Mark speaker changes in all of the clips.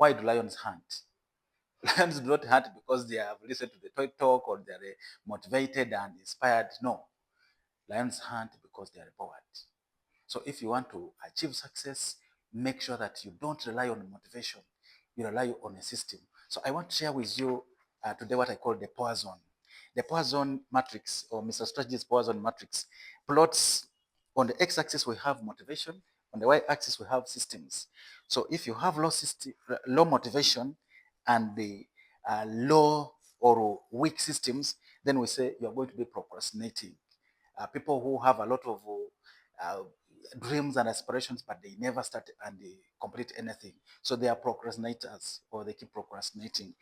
Speaker 1: Why do lions hunt? Lions do not hunt because they have listened to the toy talk or they are motivated and inspired. No, lions hunt because they are bored. So if you want to achieve success, make sure that you don't rely on motivation. You rely on a system. So I want to share with you today what I call the power zone. The power zone matrix, or Mr. Strategy's power zone matrix, plots on the x-axis we have motivation, on the y-axis we have systems. So if you have low motivation and the low or weak systems, then we say you're going to be procrastinating. People who have a lot of uh, dreams and aspirations, but they never start and they complete anything. So they are procrastinators, or they keep procrastinating.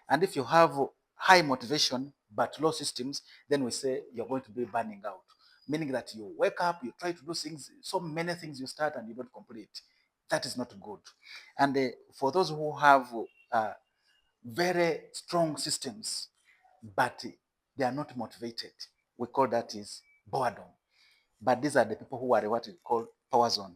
Speaker 1: And if you have high motivation but low systems, then we say you're going to be burning out, meaning that you wake up, you try to do things, so many things you start and you don't complete. That is not good. And for those who have uh, very strong systems, but they are not motivated, we call that is boredom. But these are the people who are what we call power zone.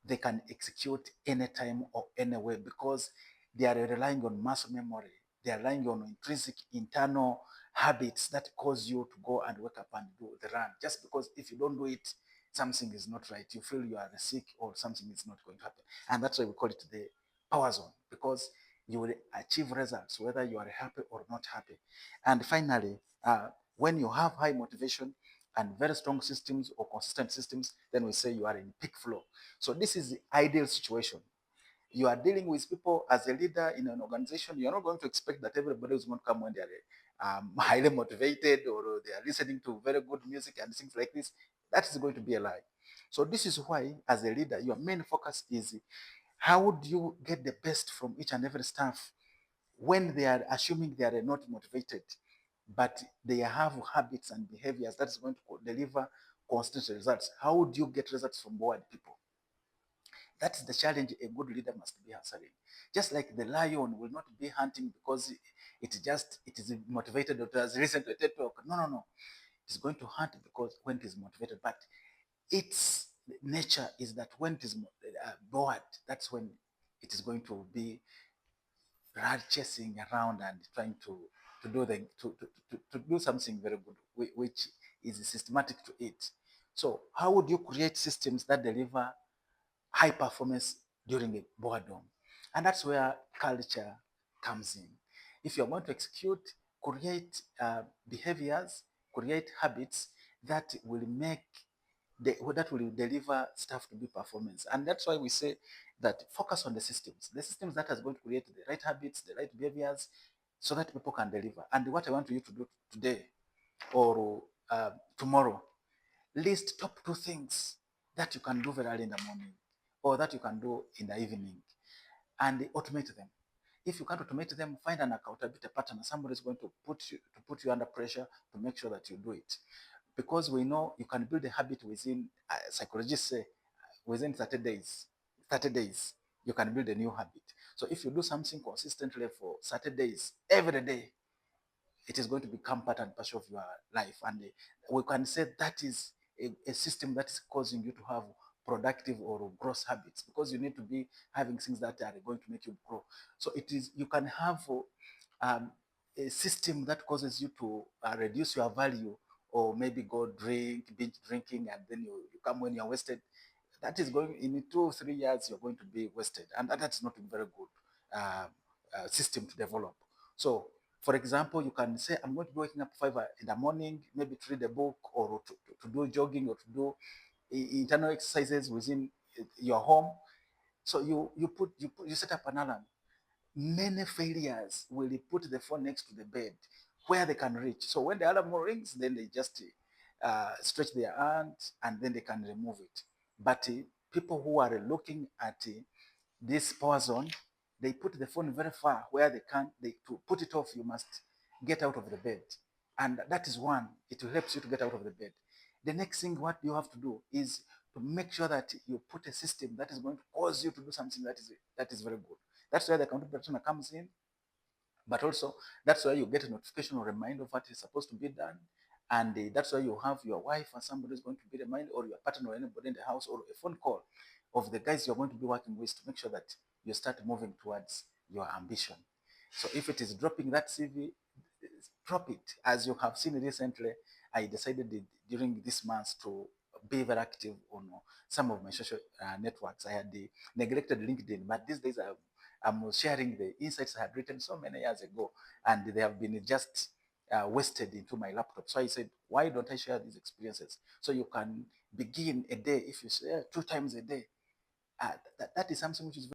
Speaker 1: They can execute anytime or anywhere because they are relying on muscle memory. They are relying on intrinsic internal habits that cause you to go and wake up and do the run. Just because if you don't do it, something is not right. You feel you are sick or something is not going to happen. And that's why we call it the power zone, because you will achieve results whether you are happy or not happy. And finally, when you have high motivation and very strong systems or consistent systems, then we say you are in peak flow. So this is the ideal situation. You are dealing with people as a leader in an organization. You're not going to expect that everybody is going to come when they are highly motivated or they are listening to very good music and things like this. That is going to be a lie. So this is why, as a leader, your main focus is how would you get the best from each and every staff when they are assuming they are not motivated, but they have habits and behaviors that is going to deliver constant results. How would you get results from bored people? That is the challenge a good leader must be answering. Just like the lion will not be hunting because it is motivated or it has listened to a TED talk. No, no, no. It is going to hunt because when it is motivated. But its nature is that when it is bored, that's when it is going to be chasing around and trying to do the to do something very good, which is systematic to it. So how would you create systems that deliver high performance during a boredom? And that's where culture comes in. If you're going to execute, create behaviors, create habits that will make that will deliver stuff to be performance. And that's why we say that focus on the systems that is going to create the right habits, the right behaviors, so that people can deliver. And what I want you to do today or tomorrow, list top 2 things that you can do very early in the morning or that you can do in the evening and automate them. If you can't automate them, find an accountability partner. Somebody is going to put you under pressure to make sure that you do it. Because we know you can build a habit within, psychologists say, within 30 days. 30 days, you can build a new habit. So if you do something consistently for 30 days, every day, it is going to become part and parcel of your life. And we can say that is a system that is causing you to have productive or gross habits, because you need to be having things that are going to make you grow. So it is, you can have a system that causes you to reduce your value, or maybe go binge drinking, and then you come when you're wasted. That is going in 2 or 3 years, you're going to be wasted. And that's not a very good system to develop. So for example, you can say, I'm going to be waking up 5 in the morning, maybe to read a book or to do jogging or to do internal exercises within your home. So you set up an alarm. Many failures will put the phone next to the bed where they can reach. So when the alarm rings, then they just stretch their hand and then they can remove it. But people who are looking at this power zone, they put the phone very far where they can. To put it off, you must get out of the bed, and that is one. It will help you to get out of the bed. The next thing what you have to do is to make sure that you put a system that is going to cause you to do something that is very good. That's where the accountability partner comes in. But also, that's why you get a notification or reminder of what is supposed to be done. And that's why you have your wife and somebody is going to be reminded, or your partner or anybody in the house, or a phone call of the guys you're going to be working with to make sure that you start moving towards your ambition. So if it is dropping that CV, drop it. As you have seen recently, I decided during this month to be very active on some of my social networks. I had neglected LinkedIn, but these days I'm sharing the insights I had written so many years ago, and they have been just wasted into my laptop. So I said, why don't I share these experiences? So you can begin a day, if you share 2 times a day, that is something which is